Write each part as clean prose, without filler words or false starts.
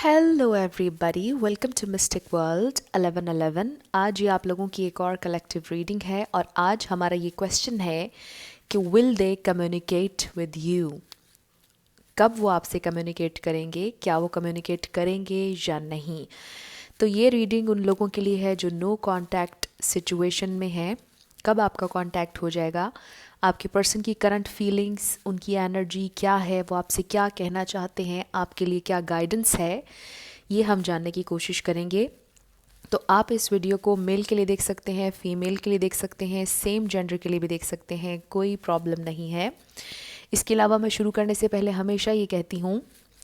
Hello everybody, welcome to mystic world 1111। आज ये आप लोगों की एक और कलेक्टिव रीडिंग है और आज हमारा ये क्वेश्चन है कि will they communicate with you. कब वो आपसे कम्युनिकेट करेंगे, क्या वो कम्युनिकेट करेंगे या नहीं। तो ये रीडिंग उन लोगों के लिए है जो नो कांटेक्ट सिचुएशन में है। कब आपका कांटेक्ट हो जाएगा, आपके पर्सन की करंट फीलिंग्स, उनकी एनर्जी क्या है, वो आपसे क्या कहना चाहते हैं, आपके लिए क्या गाइडेंस है, ये हम जानने की कोशिश करेंगे। तो आप इस वीडियो को मेल के लिए देख सकते हैं, फीमेल के लिए देख सकते हैं, सेम जेंडर के लिए भी देख सकते हैं, कोई प्रॉब्लम नहीं है। इसके अलावा मैं शुरू करने से पहले हमेशा ये कहती हूँ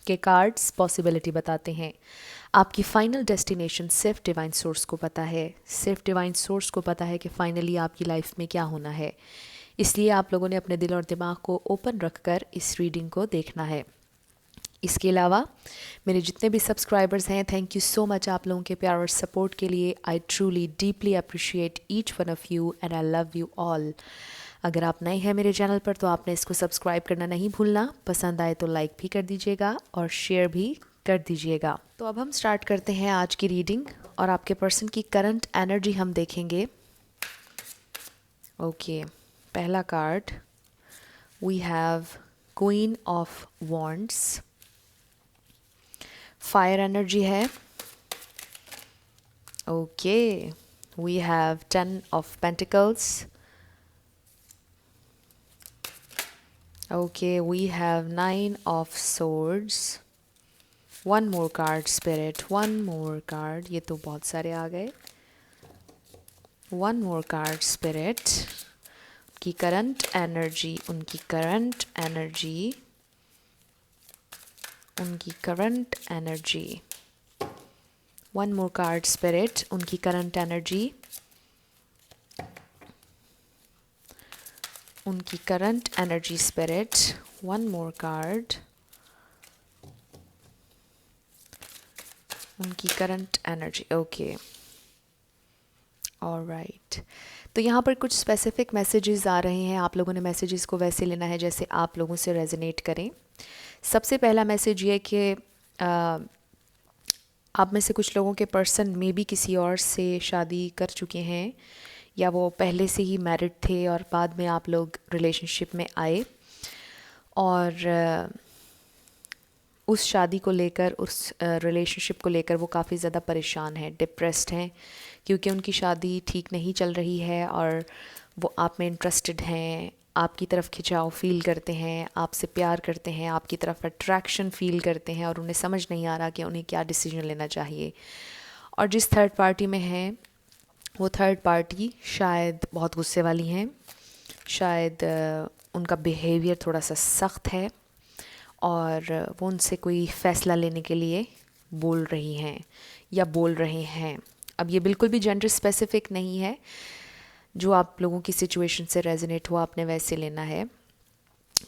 कि कार्ड्स पॉसिबिलिटी बताते हैं। आपकी फाइनल डेस्टिनेशन सिर्फ डिवाइन सोर्स को पता है, सिर्फ डिवाइन सोर्स को पता है कि फाइनली आपकी लाइफ में क्या होना है। इसलिए आप लोगों ने अपने दिल और दिमाग को ओपन रखकर इस रीडिंग को देखना है। इसके अलावा मेरे जितने भी सब्सक्राइबर्स हैं, थैंक यू सो मच आप लोगों के प्यार और सपोर्ट के लिए। I truly deeply appreciate each one of you and I love you all. अगर आप नए हैं मेरे चैनल पर तो आपने इसको सब्सक्राइब करना नहीं भूलना, पसंद आए तो लाइक भी कर दीजिएगा और शेयर भी कर दीजिएगा। तो अब हम स्टार्ट करते हैं आज की रीडिंग और आपके पर्सन की करंट एनर्जी हम देखेंगे। ओके, पहला card we have queen of wands, fire energy है। Okay, we have 10 of pentacles. Okay, we have 9 of swords। One more card spirit, one more card. ये तो बहुत सारे आ गए। One more card spirit. उनकी करंट एनर्जी, उनकी current energy, उनकी current energy. One more card spirit, उनकी करंट एनर्जी, उनकी current energy spirit. One more card, उनकी करंट एनर्जी। Okay, alright. तो यहाँ पर कुछ स्पेसिफिक मैसेजेस आ रहे हैं। आप लोगों ने मैसेजेस को वैसे लेना है जैसे आप लोगों से रेजोनेट करें। सबसे पहला मैसेज ये कि आप में से कुछ लोगों के पर्सन मे बी किसी और से शादी कर चुके हैं या वो पहले से ही मैरिड थे और बाद में आप लोग रिलेशनशिप में आए और उस शादी को लेकर, उस रिलेशनशिप को लेकर वो काफ़ी ज़्यादा परेशान हैं, डिप्रेस्ड हैं, क्योंकि उनकी शादी ठीक नहीं चल रही है और वो आप में इंटरेस्टेड हैं, आपकी तरफ खिंचाव फील करते हैं, आपसे प्यार करते हैं, आपकी तरफ अट्रैक्शन फील करते हैं और उन्हें समझ नहीं आ रहा कि उन्हें क्या डिसीजन लेना चाहिए। और जिस थर्ड पार्टी में हैं वो थर्ड पार्टी शायद बहुत गुस्से वाली हैं, शायद उनका बिहेवियर थोड़ा सा सख्त है और वो उनसे कोई फ़ैसला लेने के लिए बोल रही हैं या बोल रहे हैं। अब ये बिल्कुल भी जेंडर स्पेसिफिक नहीं है, जो आप लोगों की सिचुएशन से रेजोनेट हुआ आपने वैसे लेना है।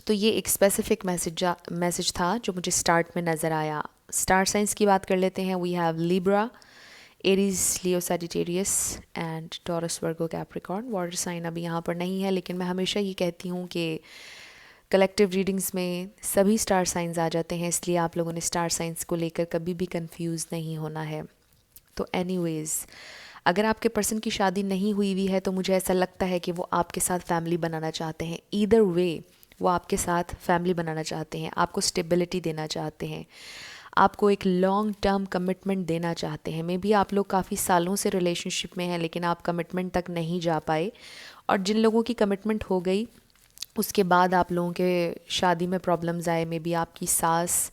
तो ये एक स्पेसिफिक मैसेज था जो मुझे स्टार्ट में नज़र आया। स्टार साइंस की बात कर लेते हैं। We have Libra, Aries, Leo, Sagittarius and Taurus, Virgo, Capricorn. Water sign अभी यहाँ पर नहीं है, लेकिन मैं हमेशा ये कहती हूँ कि कलेक्टिव रीडिंग्स में सभी स्टार साइंस आ जाते हैं, इसलिए आप लोगों ने स्टार साइंस को लेकर कभी भी कंफ्यूज नहीं होना है। तो एनीवेज़, अगर आपके पर्सन की शादी नहीं हुई हुई है तो मुझे ऐसा लगता है कि वो आपके साथ फैमिली बनाना चाहते हैं। ईदर वे वो आपके साथ फैमिली बनाना चाहते हैं, आपको स्टेबिलिटी देना चाहते हैं, आपको एक लॉन्ग टर्म कमिटमेंट देना चाहते हैं। मे बी आप लोग काफ़ी सालों से रिलेशनशिप में हैं लेकिन आप कमिटमेंट तक नहीं जा पाए, और जिन लोगों की कमिटमेंट हो गई उसके बाद आप लोगों के शादी में प्रॉब्लम्स आए। मे बी आपकी सास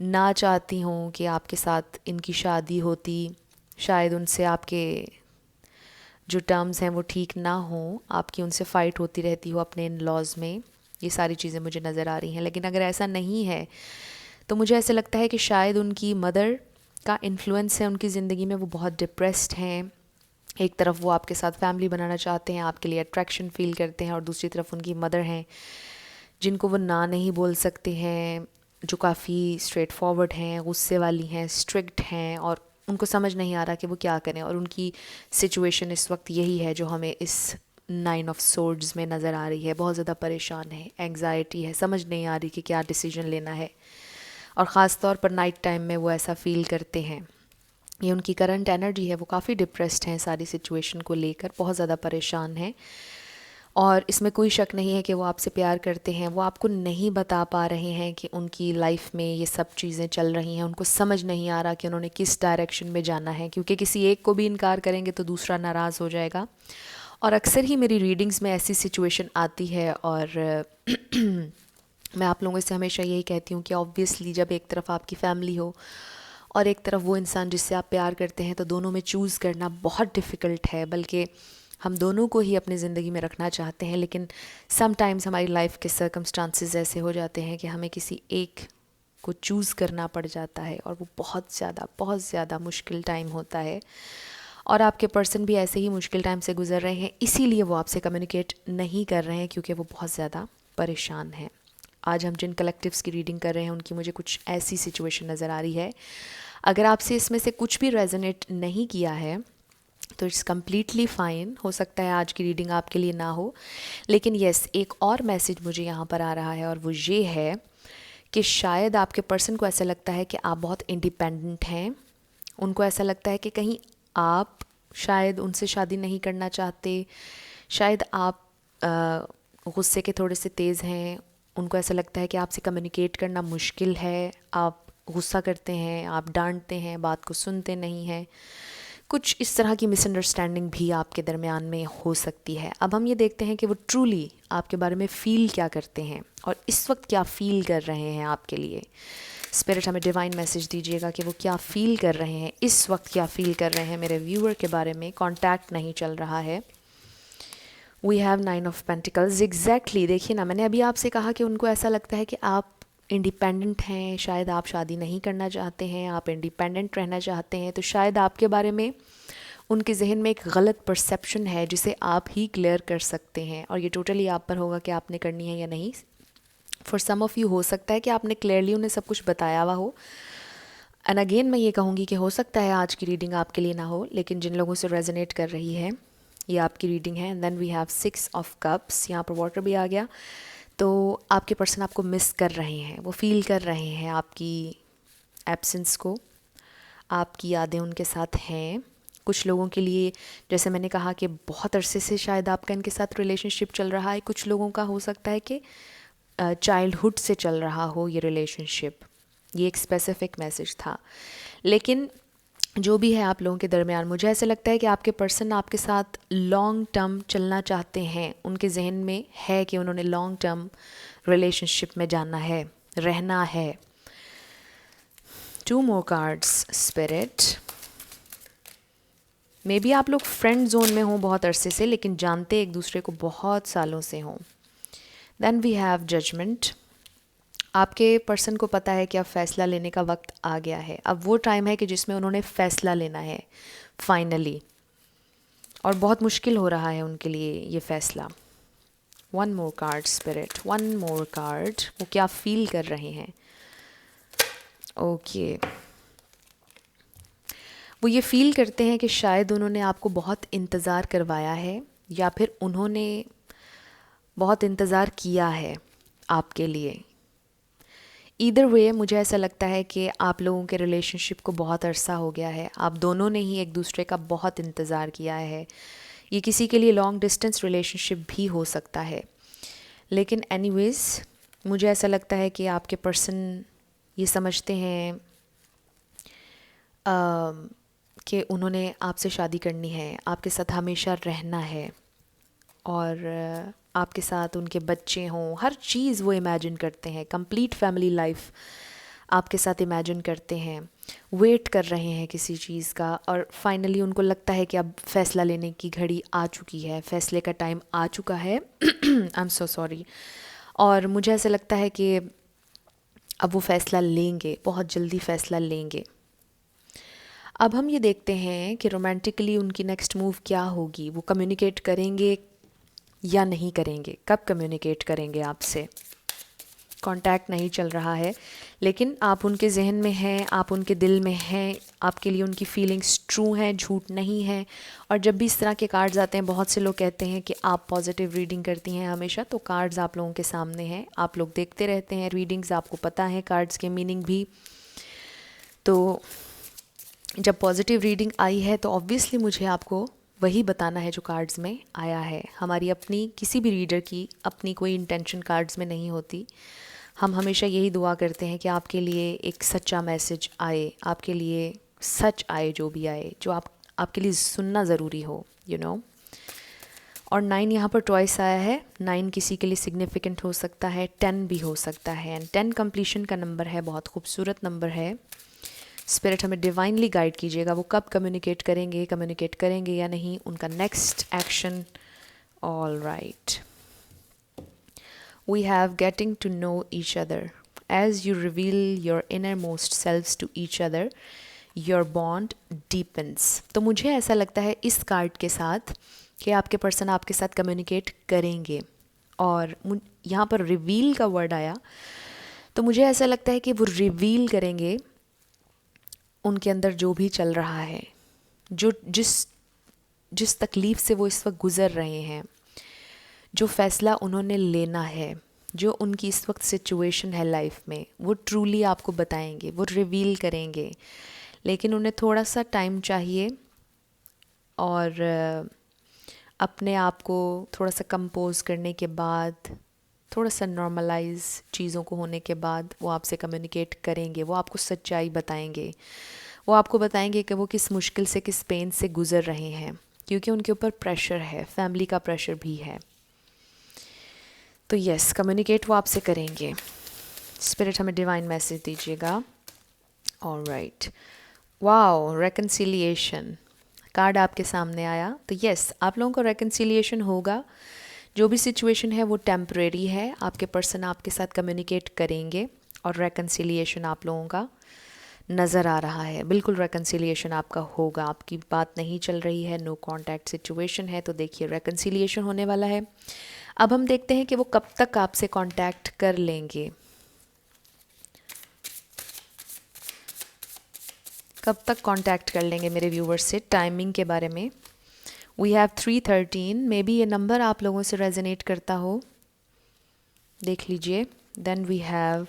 ना चाहती हों कि आपके साथ इनकी शादी होती, शायद उनसे आपके जो टर्म्स हैं वो ठीक ना हों, आपकी उनसे फ़ाइट होती रहती हो अपने इन लॉज में। ये सारी चीज़ें मुझे नज़र आ रही हैं। लेकिन अगर ऐसा नहीं है तो मुझे ऐसा लगता है कि शायद उनकी मदर का इन्फ्लुएंस है उनकी ज़िंदगी में, वो बहुत डिप्रेस्ड हैं। एक तरफ वो आपके साथ फैमिली बनाना चाहते हैं, आपके लिए अट्रैक्शन फ़ील करते हैं, और दूसरी तरफ उनकी मदर हैं जिनको वो ना नहीं बोल सकते हैं, जो काफ़ी स्ट्रेट फॉरवर्ड हैं, गुस्से वाली हैं, स्ट्रिक्ट हैं, और उनको समझ नहीं आ रहा कि वो क्या करें। और उनकी सिचुएशन इस वक्त यही है जो हमें इस 9 ऑफ सोर्ड्स में नज़र आ रही है। बहुत ज़्यादा परेशान है, एंग्जाइटी है, समझ नहीं आ रही कि क्या डिसीजन लेना है। और ख़ास तौर पर नाइट टाइम में वो ऐसा फ़ील करते हैं। ये उनकी करंट एनर्जी है, वो काफ़ी डिप्रेस्ड हैं सारी सिचुएशन को लेकर, बहुत ज़्यादा परेशान हैं। और इसमें कोई शक नहीं है कि वो आपसे प्यार करते हैं। वो आपको नहीं बता पा रहे हैं कि उनकी लाइफ में ये सब चीज़ें चल रही हैं, उनको समझ नहीं आ रहा कि उन्होंने किस डायरेक्शन में जाना है, क्योंकि किसी एक को भी इनकार करेंगे तो दूसरा नाराज़ हो जाएगा। और अक्सर ही मेरी रीडिंग्स में ऐसी सिचुएशन आती है, और मैं आप लोगों से हमेशा यही कहती हूँ कि ऑब्वियसली जब एक तरफ आपकी फैमिली हो और एक तरफ वो इंसान जिससे आप प्यार करते हैं, तो दोनों में चूज़ करना बहुत डिफ़िकल्ट है। बल्कि हम दोनों को ही अपनी ज़िंदगी में रखना चाहते हैं, लेकिन समटाइम्स हमारी लाइफ के सर्कमस्टांसेस ऐसे हो जाते हैं कि हमें किसी एक को चूज़ करना पड़ जाता है, और वो बहुत ज़्यादा मुश्किल टाइम होता है। और आपके पर्सन भी ऐसे ही मुश्किल टाइम से गुज़र रहे हैं, इसीलिए वो आपसे कम्युनिकेट नहीं कर रहे हैं, क्योंकि वो बहुत ज़्यादा परेशान हैं। आज हम जिन कलेक्टिव्स की रीडिंग कर रहे हैं उनकी मुझे कुछ ऐसी सिचुएशन नज़र आ रही है। अगर आपसे इसमें से कुछ भी रेजोनेट नहीं किया है तो इट्स कम्प्लीटली फ़ाइन। हो सकता है आज की रीडिंग आपके लिए ना हो, लेकिन येस, एक और मैसेज मुझे यहाँ पर आ रहा है, और वो ये है कि शायद आपके पर्सन को ऐसा लगता है कि आप बहुत इंडिपेंडेंट हैं। उनको ऐसा लगता है कि कहीं आप शायद उनसे शादी नहीं करना चाहते, शायद आप गुस्से के थोड़े से तेज़ हैं। उनको ऐसा लगता है कि आपसे कम्युनिकेट करना मुश्किल है, आप गुस्सा करते हैं, आप डांटते हैं, बात को सुनते नहीं हैं। कुछ इस तरह की मिसअंडरस्टैंडिंग भी आपके दरमियान में हो सकती है। अब हम ये देखते हैं कि वो ट्रूली आपके बारे में फ़ील क्या करते हैं, और इस वक्त क्या फ़ील कर रहे हैं आपके लिए। स्पिरिट हमें डिवाइन मैसेज दीजिएगा कि वो क्या फ़ील कर रहे हैं, इस वक्त क्या फ़ील कर रहे हैं मेरे व्यूअर के बारे में। कॉन्टैक्ट नहीं चल रहा है। We have 9 of pentacles. Exactly, देखिए ना, मैंने अभी आपसे कहा कि उनको ऐसा लगता है कि आप इंडिपेंडेंट हैं, शायद आप शादी नहीं करना चाहते हैं, आप इंडिपेंडेंट रहना चाहते हैं। तो शायद आपके बारे में उनके जहन में एक गलत परसेप्शन है जिसे आप ही क्लियर कर सकते हैं, और ये टोटली आप पर होगा कि आपने करनी है या नहीं। फॉर सम ऑफ़ यू हो सकता है कि आपने क्लियरली उन्हें सब कुछ बताया हुआ हो। एंड अगेन मैं ये कहूँगी कि हो सकता है आज की रीडिंग आपके लिए ना हो, लेकिन जिन लोगों से रेजोनेट कर रही है ये आपकी रीडिंग है। And then we have 6 of cups, यहाँ पर वाटर भी आ गया। तो आपके पर्सन आपको मिस कर रहे हैं, वो फील कर रहे हैं आपकी एब्सेंस को, आपकी यादें उनके साथ हैं। कुछ लोगों के लिए, जैसे मैंने कहा कि बहुत अरसे से शायद आपका इनके साथ रिलेशनशिप चल रहा है। कुछ लोगों का हो सकता है कि चाइल्डहुड से चल रहा हो ये रिलेशनशिप। ये एक स्पेसिफिक मैसेज था, लेकिन जो भी है आप लोगों के दरमियान, मुझे ऐसा लगता है कि आपके पर्सन आपके साथ लॉन्ग टर्म चलना चाहते हैं। उनके जहन में है कि उन्होंने लॉन्ग टर्म रिलेशनशिप में जाना है, रहना है। 2 more cards spirit. May be आप लोग फ्रेंड जोन में हों बहुत अरसे से, लेकिन जानते एक दूसरे को बहुत सालों से हों। Then we have judgement. आपके पर्सन को पता है कि अब फ़ैसला लेने का वक्त आ गया है। अब वो टाइम है कि जिसमें उन्होंने फ़ैसला लेना है फाइनली, और बहुत मुश्किल हो रहा है उनके लिए ये फ़ैसला। 1 मोर कार्ड स्पिरिट, 1 मोर कार्ड। वो क्या फील कर रहे हैं? ओके, वो ये फ़ील करते हैं कि शायद उन्होंने आपको बहुत इंतज़ार करवाया है, या फिर उन्होंने बहुत इंतज़ार किया है आपके लिए। ईदर वे मुझे ऐसा लगता है कि आप लोगों के रिलेशनशिप को बहुत अरसा हो गया है, आप दोनों ने ही एक दूसरे का बहुत इंतज़ार किया है। ये किसी के लिए लॉन्ग डिस्टेंस रिलेशनशिप भी हो सकता है, लेकिन एनीवेज़ मुझे ऐसा लगता है कि आपके पर्सन ये समझते हैं कि उन्होंने आपसे शादी करनी है, आपके साथ हमेशा रहना है, और आपके साथ उनके बच्चे हों, हर चीज़ वो इमेजिन करते हैं। कंप्लीट फैमिली लाइफ आपके साथ इमेजिन करते हैं, वेट कर रहे हैं किसी चीज़ का, और फाइनली उनको लगता है कि अब फ़ैसला लेने की घड़ी आ चुकी है, फ़ैसले का टाइम आ चुका है। I am so sorry. और मुझे ऐसा लगता है कि अब वो फ़ैसला लेंगे, बहुत जल्दी फ़ैसला लेंगे। अब हम ये देखते हैं कि रोमांटिकली उनकी नेक्स्ट मूव क्या होगी। वो कम्युनिकेट करेंगे या नहीं करेंगे? कब कम्युनिकेट करेंगे आपसे? कांटेक्ट नहीं चल रहा है, लेकिन आप उनके जहन में हैं, आप उनके दिल में हैं, आपके लिए उनकी फीलिंग्स ट्रू हैं, झूठ नहीं है। और जब भी इस तरह के कार्ड्स आते हैं, बहुत से लोग कहते हैं कि आप पॉजिटिव रीडिंग करती हैं हमेशा, तो कार्ड्स आप लोगों के सामने हैं, आप लोग देखते रहते हैं रीडिंग्स, आपको पता है कार्ड्स के मीनिंग भी। तो जब पॉजिटिव रीडिंग आई है तो ऑब्वियसली मुझे आपको वही बताना है जो कार्ड्स में आया है। हमारी अपनी किसी भी रीडर की अपनी कोई इंटेंशन कार्ड्स में नहीं होती। हम हमेशा यही दुआ करते हैं कि आपके लिए एक सच्चा मैसेज आए, आपके लिए सच आए, जो भी आए, जो आपके लिए सुनना ज़रूरी हो, यू नो। और 9 यहाँ पर ट्वाइस आया है। 9 किसी के लिए सिग्निफिकेंट हो सकता है, 10 भी हो सकता है। एंड 10 कंप्लीशन का नंबर है, बहुत खूबसूरत नंबर है। स्पिरिट हमें डिवाइनली गाइड कीजिएगा, वो कब कम्युनिकेट करेंगे या नहीं, उनका next action. All right, we have getting to know each other. As you reveal your innermost selves to each other, your bond deepens. तो मुझे ऐसा लगता है इस कार्ड के साथ कि आपके पर्सन आपके साथ कम्युनिकेट करेंगे। और यहाँ पर रिवील का वर्ड आया, तो मुझे ऐसा लगता है कि वो रिवील करेंगे उनके अंदर जो भी चल रहा है, जो जिस तकलीफ़ से वो इस वक्त गुज़र रहे हैं, जो फ़ैसला उन्होंने लेना है, जो उनकी इस वक्त सिचुएशन है लाइफ में, वो ट्रूली आपको बताएंगे, वो रिवील करेंगे। लेकिन उन्हें थोड़ा सा टाइम चाहिए और अपने आप को थोड़ा सा कंपोज करने के बाद, थोड़ा सा नॉर्मलाइज चीज़ों को होने के बाद वो आपसे कम्युनिकेट करेंगे। वो आपको सच्चाई बताएंगे, वो आपको बताएंगे कि वो किस मुश्किल से, किस पेन से गुज़र रहे हैं, क्योंकि उनके ऊपर प्रेशर है, फैमिली का प्रेशर भी है। तो यस, कम्युनिकेट वो आपसे करेंगे। स्पिरिट हमें डिवाइन मैसेज दीजिएगा। ऑलराइट, वाओ, रेकन्सिलिएशन कार्ड आपके सामने आया। तो यस, आप लोगों को रेकन्सिलिएशन होगा। जो भी सिचुएशन है वो टेम्परेरी है, आपके पर्सन आपके साथ कम्युनिकेट करेंगे और रेकन्सिलिएशन आप लोगों का नज़र आ रहा है। बिल्कुल रेकन्सिलिएशन आपका होगा, आपकी बात नहीं चल रही है, नो कॉन्टैक्ट सिचुएशन है, तो देखिए रेकन्सिलिएशन होने वाला है। अब हम देखते हैं कि वो कब तक आपसे कांटेक्ट कर लेंगे, कब तक कांटेक्ट कर लेंगे मेरे व्यूवर्स से। टाइमिंग के बारे में वी हैव 3:13, मे बी ये नंबर आप लोगों से रेजोनेट करता हो, देख लीजिए। Then we have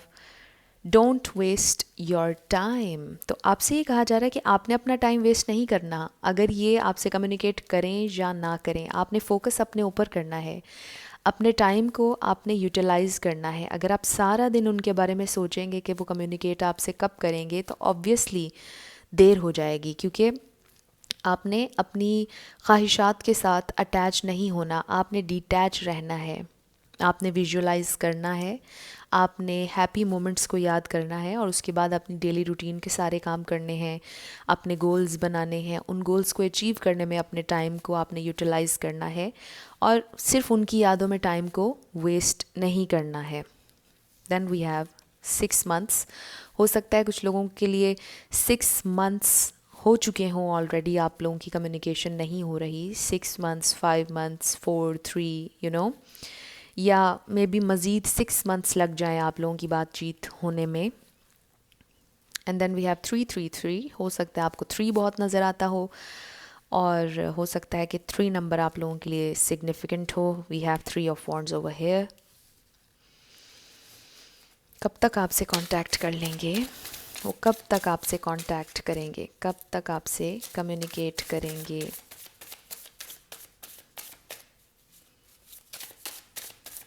don't waste your time. तो आपसे ये कहा जा रहा है कि आपने अपना टाइम वेस्ट नहीं करना। अगर ये आपसे कम्युनिकेट करें या ना करें, आपने फोकस अपने ऊपर करना है, अपने टाइम को आपने यूटिलाइज़ करना है। अगर आप सारा दिन उनके बारे में सोचेंगे कि वो कम्युनिकेट आपसे कब करेंगे, तो ऑब्वियसली देर हो जाएगी, क्योंकि आपने अपनी ख्वाहिशात के साथ अटैच नहीं होना, आपने डिटैच रहना है, आपने विजुअलाइज करना है, आपने हैप्पी मोमेंट्स को याद करना है और उसके बाद अपनी डेली रूटीन के सारे काम करने हैं, अपने गोल्स बनाने हैं, उन गोल्स को अचीव करने में अपने टाइम को आपने यूटिलाइज़ करना है और सिर्फ उनकी यादों में टाइम को वेस्ट नहीं करना है। Then we have 6 months. हो सकता है कुछ लोगों के लिए 6 मंथ्स हो चुके हों ऑलरेडी, आप लोगों की कम्युनिकेशन नहीं हो रही। 6 मंथ्स, 5 मंथ्स, 4, 3, यू नो, या मे बी मज़ीद 6 मंथ्स लग जाएं आप लोगों की बातचीत होने में। And then we have 333। हो सकता है आपको 3 बहुत नज़र आता हो और हो सकता है कि 3 नंबर आप लोगों के लिए सिग्निफिकेंट हो। We have 3 of wands over here. कब तक आपसे कांटेक्ट कर लेंगे, वो कब तक आपसे कांटेक्ट करेंगे, कब तक आपसे कम्युनिकेट करेंगे।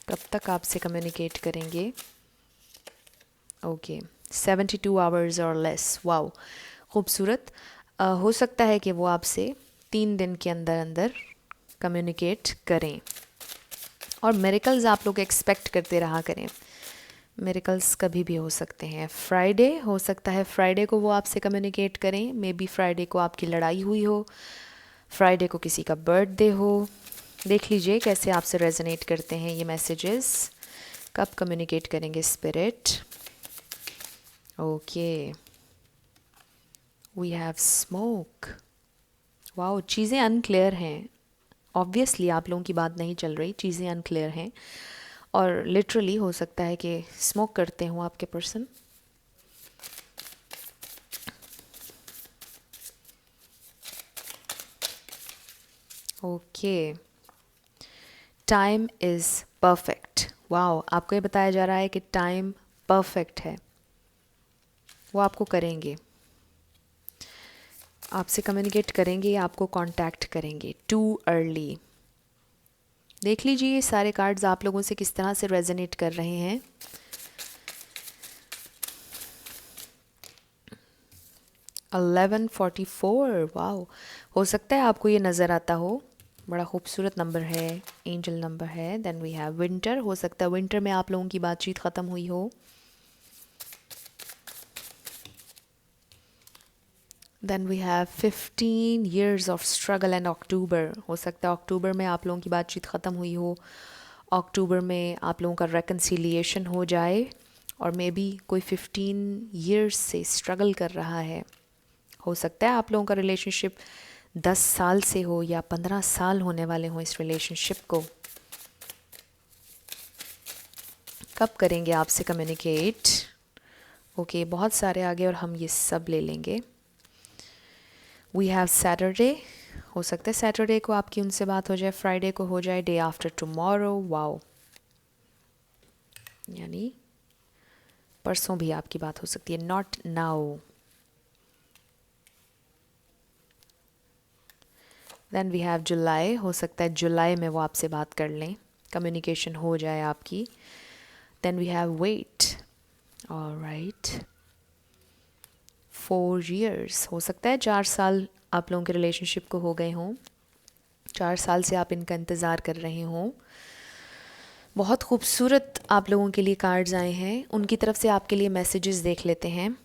कब तक आपसे कम्युनिकेट करेंगे। ओके, 72 आवर्स और लेस। वाओ, खूबसूरत। हो सकता है कि वो आपसे 3 दिन के अंदर अंदर कम्युनिकेट करें और मिरेकल्स आप लोग एक्सपेक्ट करते रहा करें। मिरेकल्स कभी भी हो सकते हैं। फ्राइडे हो सकता है, फ्राइडे को वो आपसे कम्युनिकेट करें। मे बी फ्राइडे को आपकी लड़ाई हुई हो, फ्राइडे को किसी का बर्थडे हो। देख लीजिए कैसे आपसे रेजोनेट करते हैं ये मैसेजेस। कब कम्युनिकेट करेंगे spirit. Okay, we have smoke. Wow, चीज़ें अनक्लियर हैं। ऑब्वियसली आप लोगों की बात नहीं चल रही, चीज़ें अनक्लियर हैं और लिटरली हो सकता है कि स्मोक करते हो आपके person. Okay, time is perfect. Wow, आपको ये बताया जा रहा है कि टाइम परफेक्ट है, वो आपको करेंगे, आपसे कम्युनिकेट करेंगे, आपको कांटेक्ट करेंगे। Too early. देख लीजिए ये सारे कार्ड्स आप लोगों से किस तरह से रेजोनेट कर रहे हैं। अलेवन 44। वाओ, हो सकता है आपको ये नज़र आता हो, बड़ा खूबसूरत नंबर है, एंजल नंबर है। Then we have winter. हो सकता है विंटर में आप लोगों की बातचीत ख़त्म हुई हो। Then we have 15 years of struggle and October. हो सकता है अक्टूबर में आप लोगों की बातचीत ख़त्म हुई हो, अक्टूबर में आप लोगों का रेकन्सिलिएशन हो जाए, और मे बी कोई 15 years से स्ट्रगल कर रहा है। हो सकता है आप लोगों का रिलेशनशिप 10 साल से हो या 15 साल होने वाले हों इस रिलेशनशिप को। कब करेंगे आपसे कम्युनिकेट? ओके, बहुत सारे आगे और हम ये सब ले लेंगे। We have Saturday. हो सकता है सैटरडे को आपकी उनसे बात हो जाए, फ्राइडे को हो जाए, डे आफ्टर टुमारो। वाओ, यानी परसों भी आपकी बात हो सकती है, not now. Then we have July. हो सकता है जुलाई में वो आपसे बात कर लें, कम्युनिकेशन हो जाए आपकी। Then we have wait. Alright, 4 years। हो सकता है 4 साल आप लोगों के रिलेशनशिप को हो गए हों, 4 साल से आप इनका इंतज़ार कर रहे हों। बहुत खूबसूरत आप लोगों के लिए कार्ड्स आए हैं, उनकी तरफ से आपके लिए मैसेजेस देख लेते हैं।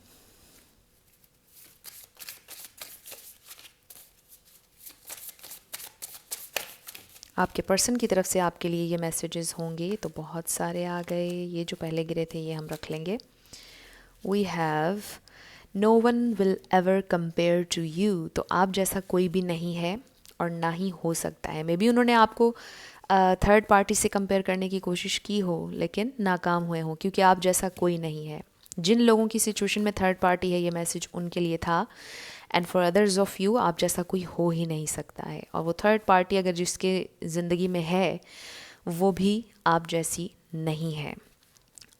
आपके पर्सन की तरफ से आपके लिए ये मैसेजेस होंगे, तो बहुत सारे आ गए। ये जो पहले गिरे थे ये हम रख लेंगे। We have no one will ever compare to you. तो आप जैसा कोई भी नहीं है और ना ही हो सकता है। मे बी उन्होंने आपको थर्ड पार्टी से कंपेयर करने की कोशिश की हो, लेकिन नाकाम हुए हों, क्योंकि आप जैसा कोई नहीं है। जिन लोगों की सिचुएशन में थर्ड पार्टी है, ये मैसेज उनके लिए था। And for others of you, आप जैसा कोई हो ही नहीं सकता है। और वो थर्ड पार्टी अगर जिसके ज़िंदगी में है, वो भी आप जैसी नहीं है।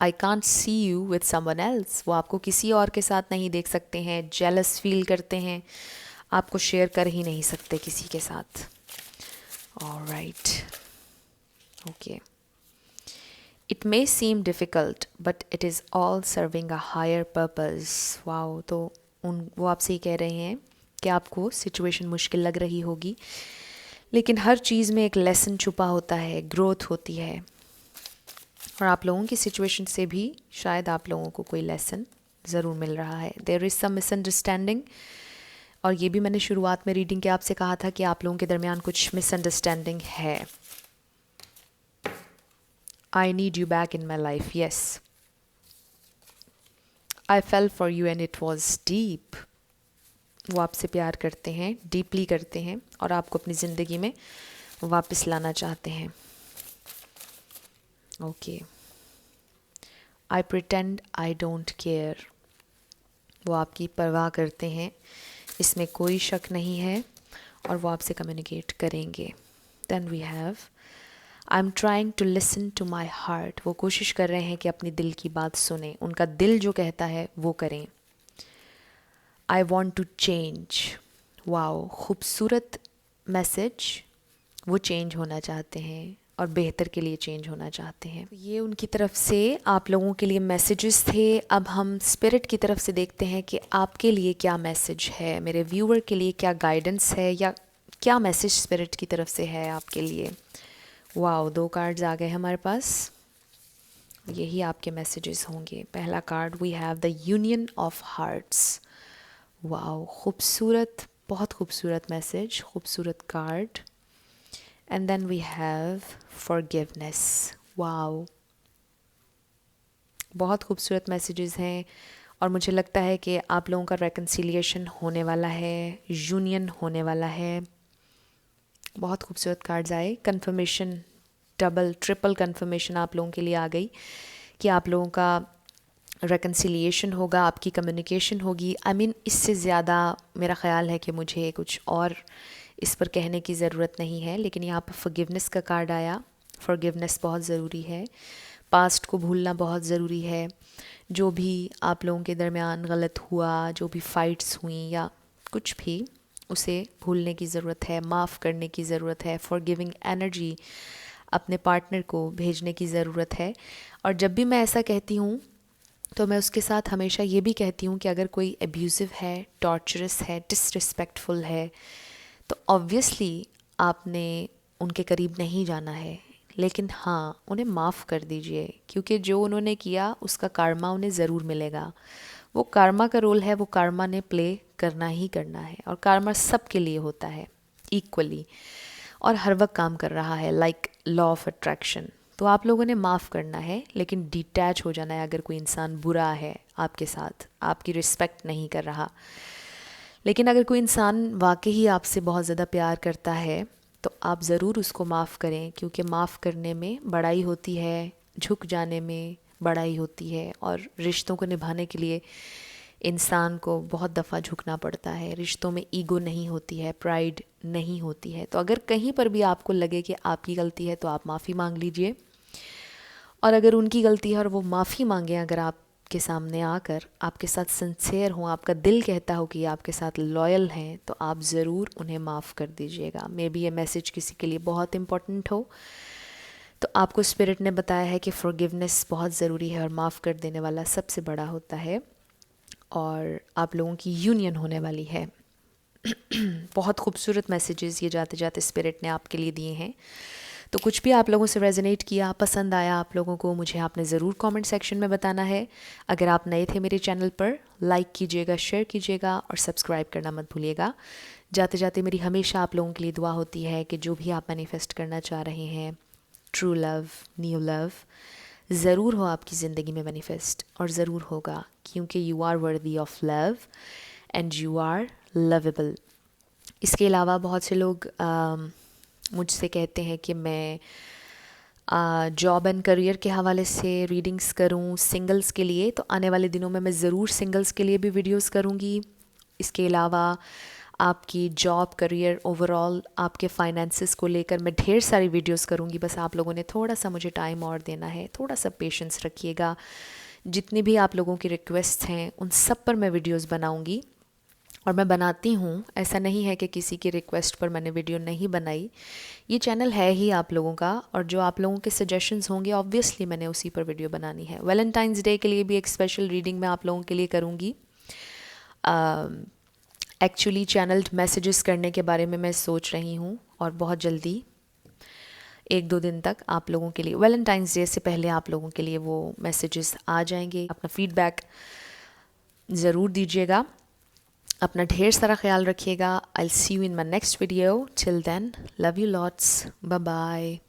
I can't see you with someone else. वो आपको किसी और के साथ नहीं देख सकते हैं, जेलस फील करते हैं, आपको शेयर कर ही नहीं सकते किसी के साथ। Alright, okay. It may seem difficult but it is all serving a higher purpose. Wow, तो वो आपसे ही कह रहे हैं कि आपको सिचुएशन मुश्किल लग रही होगी, लेकिन हर चीज़ में एक लेसन छुपा होता है, ग्रोथ होती है। और आप लोगों की सिचुएशन से भी शायद आप लोगों को कोई लेसन ज़रूर मिल रहा है। There is some misunderstanding. और ये भी मैंने शुरुआत में रीडिंग के आपसे कहा था कि आप लोगों के दरमियान कुछ मिसअंडरस्टैंडिंग है। I need you back in my life. Yes, I fail for you and it was deep. वो आपसे प्यार करते हैं, डीपली करते हैं, और आपको अपनी ज़िंदगी में वापस लाना चाहते हैं। Okay, I pretend I don't care. वो आपकी परवाह करते हैं, इसमें कोई शक नहीं है, और वो आपसे कम्युनिकेट करेंगे। Then we have I am trying to listen to my heart. वो कोशिश कर रहे हैं कि अपनी दिल की बात सुने, उनका दिल जो कहता है वो करें। I want to change. Wow, खूबसूरत मैसेज। वो चेंज होना चाहते हैं और बेहतर के लिए चेंज होना चाहते हैं। ये उनकी तरफ से आप लोगों के लिए मैसेजेस थे। अब हम स्पिरिट की तरफ से देखते हैं कि आपके लिए क्या मैसेज है, मेरे व्यूअर के लिए क्या गाइडेंस है, या क्या मैसेज स्पिरिट की तरफ से है आपके लिए। वाओ, 2 कार्ड्स आ गए हमारे पास, यही आपके मैसेजेस होंगे। पहला card we have the union of hearts. Wow, खूबसूरत, बहुत खूबसूरत मैसेज, खूबसूरत card. And then we have forgiveness. Wow, बहुत खूबसूरत मैसेजेस हैं, और मुझे लगता है कि आप लोगों का रेकन्सिलिएशन होने वाला है, यूनियन होने वाला है। बहुत खूबसूरत कार्ड्स आए। कंफर्मेशन डबल ट्रिपल कंफर्मेशन आप लोगों के लिए आ गई कि आप लोगों का रिकन्सिलिएशन होगा, आपकी कम्युनिकेशन होगी। आई मीन इससे ज़्यादा मेरा ख़्याल है कि मुझे कुछ और इस पर कहने की ज़रूरत नहीं है। लेकिन यहाँ पर फॉरगिवनेस का कार्ड आया। फॉरगिवनेस बहुत ज़रूरी है, पास्ट को भूलना बहुत ज़रूरी है। जो भी आप लोगों के दरमियान गलत हुआ, जो भी फ़ाइट्स हुई या कुछ भी, उसे भूलने की ज़रूरत है, माफ़ करने की ज़रूरत है। फॉरगिविंग एनर्जी अपने पार्टनर को भेजने की ज़रूरत है। और जब भी मैं ऐसा कहती हूँ तो मैं उसके साथ हमेशा ये भी कहती हूँ कि अगर कोई एब्यूज़िव है, टॉर्चरस है, डिसरिस्पेक्टफुल है, तो ऑब्वियसली आपने उनके करीब नहीं जाना है। लेकिन हाँ, उन्हें माफ़ कर दीजिए, क्योंकि जो उन्होंने किया उसका कार्मा उन्हें ज़रूर मिलेगा। वो कार्मा का रोल है, वो कार्मा ने प्ले करना ही करना है। और कार्मा सब के लिए होता है इक्वली, और हर वक्त काम कर रहा है, लाइक लॉ ऑफ अट्रैक्शन। तो आप लोगों ने माफ़ करना है, लेकिन डिटैच हो जाना है अगर कोई इंसान बुरा है आपके साथ, आपकी रिस्पेक्ट नहीं कर रहा। लेकिन अगर कोई इंसान वाकई आपसे बहुत ज़्यादा प्यार करता है तो आप ज़रूर उसको माफ़ करें, क्योंकि माफ़ करने में बड़ाई होती है, झुक जाने में बड़ाई होती है। और रिश्तों को निभाने के लिए इंसान को बहुत दफ़ा झुकना पड़ता है। रिश्तों में ईगो नहीं होती है, प्राइड नहीं होती है। तो अगर कहीं पर भी आपको लगे कि आपकी गलती है तो आप माफ़ी मांग लीजिए, और अगर उनकी गलती है और वो माफ़ी मांगें अगर आपके सामने आकर, आपके साथ सिंसेयर हों, आपका दिल कहता हो कि ये आपके साथ लॉयल हैं, तो आप ज़रूर उन्हें माफ़ कर दीजिएगा। मे बी ये मैसेज किसी के लिए बहुत इम्पोर्टेंट हो। तो आपको स्पिरिट ने बताया है कि फॉरगिवनेस बहुत ज़रूरी है और माफ़ कर देने वाला सबसे बड़ा होता है, और आप लोगों की यूनियन होने वाली है। बहुत खूबसूरत मैसेजेस ये जाते जाते स्पिरिट ने आपके लिए दिए हैं। तो कुछ भी आप लोगों से रेजोनेट किया, पसंद आया आप लोगों को, मुझे आपने ज़रूर कमेंट सेक्शन में बताना है। अगर आप नए थे मेरे चैनल पर, लाइक कीजिएगा, शेयर कीजिएगा और सब्सक्राइब करना मत भूलिएगा। जाते जाते मेरी हमेशा आप लोगों के लिए दुआ होती है कि जो भी आप मैनिफेस्ट करना चाह रहे हैं, ट्रू लव, न्यू लव, ज़रूर हो आपकी ज़िंदगी में मैनिफेस्ट, और ज़रूर होगा, क्योंकि you are worthy of love and you are lovable. इसके अलावा बहुत से लोग मुझसे कहते हैं कि मैं जॉब एंड करियर के हवाले से रीडिंग्स करूं सिंगल्स के लिए। तो आने वाले दिनों में मैं ज़रूर सिंगल्स के लिए भी वीडियोस करूंगी। इसके अलावा आपकी जॉब, करियर, ओवरऑल आपके फाइनेंसेस को लेकर मैं ढेर सारी वीडियोस करूंगी। बस आप लोगों ने थोड़ा सा मुझे टाइम और देना है, थोड़ा सा पेशेंस रखिएगा। जितनी भी आप लोगों की रिक्वेस्ट हैं उन सब पर मैं वीडियोस बनाऊंगी, और मैं बनाती हूँ। ऐसा नहीं है कि किसी की रिक्वेस्ट पर मैंने वीडियो नहीं बनाई। ये चैनल है ही आप लोगों का, और जो आप लोगों के सजेशंस होंगे ऑब्वियसली मैंने उसी पर वीडियो बनानी है। वैलेंटाइंस डे के लिए भी एक स्पेशल रीडिंग मैं आप लोगों के लिए करूँगी। एक्चुअली चैनल्ड मैसेजेस करने के बारे में मैं सोच रही हूँ, और बहुत जल्दी 1-2 दिन तक आप लोगों के लिए, वैलेंटाइंस डे से पहले आप लोगों के लिए वो मैसेजेस आ जाएंगे। अपना फीडबैक ज़रूर दीजिएगा। अपना ढेर सारा ख्याल रखिएगा। I will see you in my next video. Till then, love you lots, bye bye.